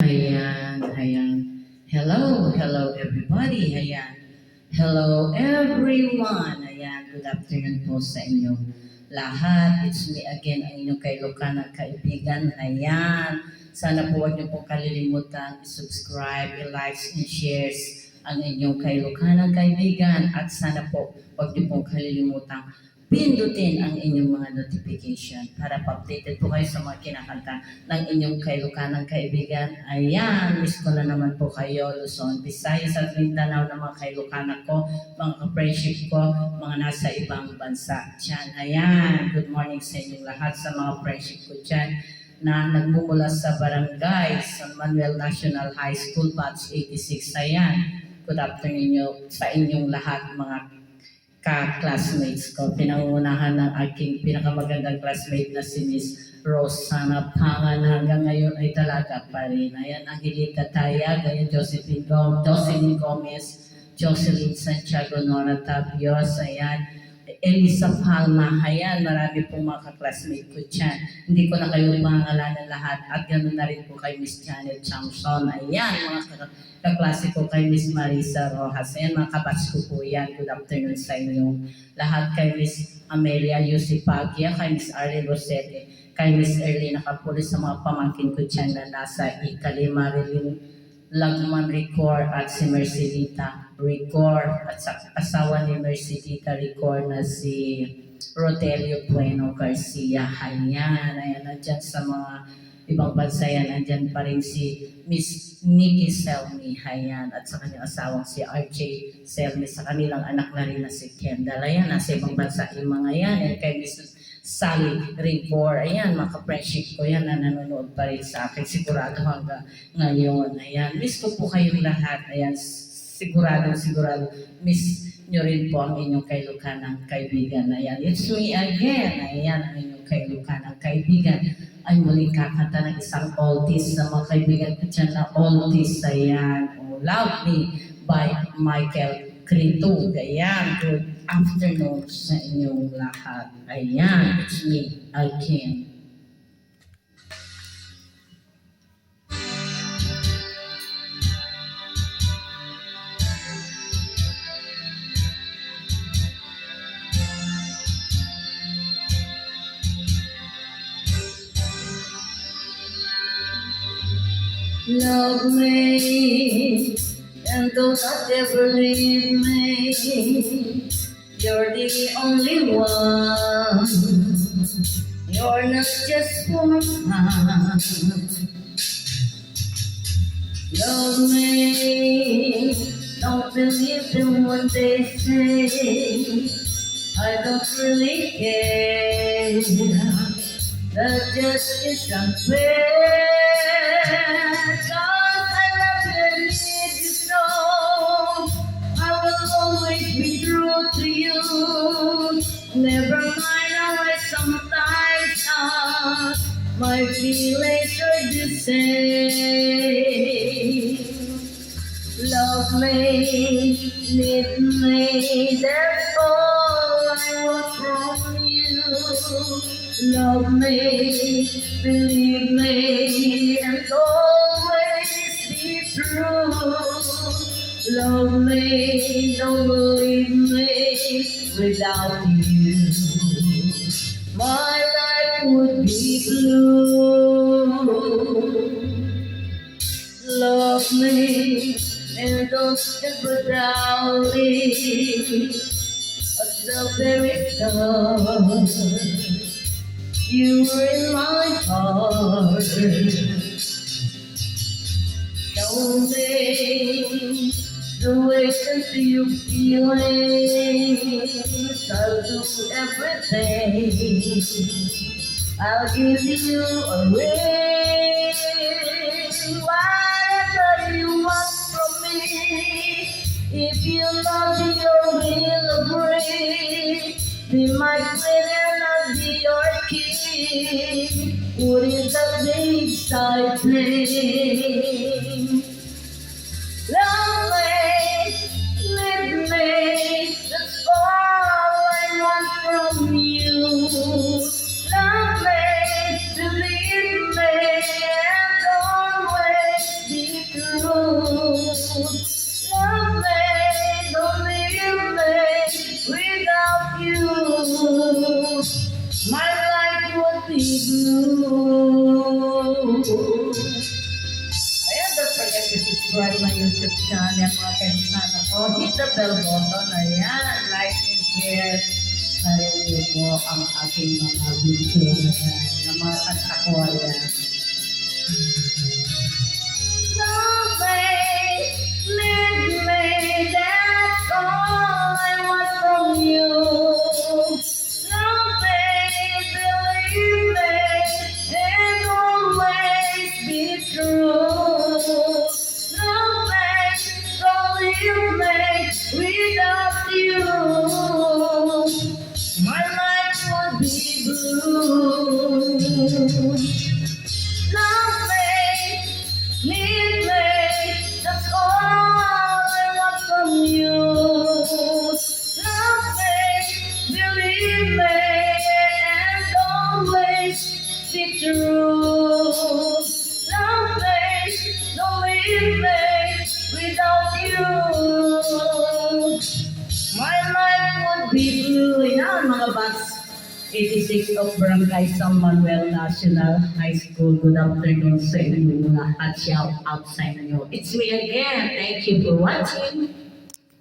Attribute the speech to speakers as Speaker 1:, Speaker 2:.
Speaker 1: Ayan, ayan. Hello everybody. Ayan. Hello everyone. Ayan, good afternoon po sa inyo lahat. It's me again, ang inyong kailukanang kaibigan. Ayan. Sana po huwag niyo po kalilimutan i-subscribe, i-likes, and shares ang inyong kailukanang kaibigan. At sana po huwag niyo po kalilimutan pindutin ang inyong mga notification para pa-updated po kayo sa mga kinakanta ng inyong kailukanang kaibigan. Ayan, miss ko na naman po kayo, Luzon, Visayas at Mindanao na mga kailukanan ko, mga ka-friendship ko, mga nasa ibang bansa dyan. Ayan, good morning sa inyong lahat sa mga friendship ko dyan na nagmumula sa barangay San Manuel National High School, Batch 86. Ayan, good afternoon sa inyong lahat mga ka-classmates ko. Pinangunahan ng aking pinakamagandang classmate na si Miss Rosana Pangan hanggang ngayon ay talaga pa rin. Ayan, Angelita Tayag, ayan, Jocelyn Gomez, Jocelyn Santiago, Nora Tabios, ayan, Elisa Palma, ayan, marami pong mga ka-classmate ko dyan. Hindi ko na kayo pangangalanan lahat at ganoon na rin po kay Miss Janet Chamson, ayan, mga kaklase ko kay Miss Marisa Rojas. Ayan, mga kabats ko po yan. Good afternoon sa inyo lahat. Kay Miss Amelia Yusipagia, kay Miss Arlene Rosete, kay Miss Erlina Capulis, sa mga pamangkin ko dyan na nasa Italy, Marilyn Lagman Ricor at si Mercedita Ricor at sa asawa ni Mercedita Ricor na si Rodelio Bueno Garcia. Ayan, nandyan sa mga ibang bansa yan, nandyan pa rin si Miss Nikki Selmy, ayan, at sa kanyang asawang si RJ Selmy, sa kanilang anak na rin na si Kendall, ayan, nasa ibang bansa yung mga yan, and kay Miss Sally Rivor, ayan, mga ka-friendship ko yan na nanonood pa rin sa akin, sigurado hanggang ngayon, ayan, miss ko po kayong lahat, ayan, sigurado, miss nyo rin po ang inyong kailukanang kaibigan, ayan, it's me again, ayan, ang inyong kailukanang kaibigan, ay muling kakanta ng isang oldies na mga kaibigan ko dyan na oldies, ayan, Love Me by Michael Cretu. Ayan, good afternoon sa inyong lahat. Ayan, it's me again. Love me, and do not ever leave me. You're the only one. You're not just for fun. Love me, don't believe in what they say. I don't really care. That just is unfair. Cause I love you and need you so. I will always be true to you. Never mind how I sometimes ask. My feelings are the same. Love me, need me, that's all I want from you. Love me, believe me, and always be true. Love me, don't believe me, without you my life would be blue. Love me, and don't ever doubt it. At the very start, you were in my heart. Don't make the way that you feeling. I'll do everything. I'll give you a ring. Whatever you want from me. If you love me, you will agree. Be my queen and I'll be your king. Wouldn't that be exciting? Love me, live me, that's all I want from you. Love me, believe me, and always subscribe my YouTube channel, mga kaibigan ko. Hit the bell button. Ayan, like and share. Narinig po ang aking mga video na yan, na mga kanta ko. Ayan. Something lead me, that's all I want from you. Something believe me, and always be true. Something don't leave me without you. My life would be blue. Love me, need me, that's all I want from you. Love me, believe me, and always be true. Love me, don't leave me without you. My life would be blue. Yan mga bats. 86 of Barangay San Manuel National High School. Good afternoon sa inyo mga at shout out sa inyo. It's me again. Thank you for watching.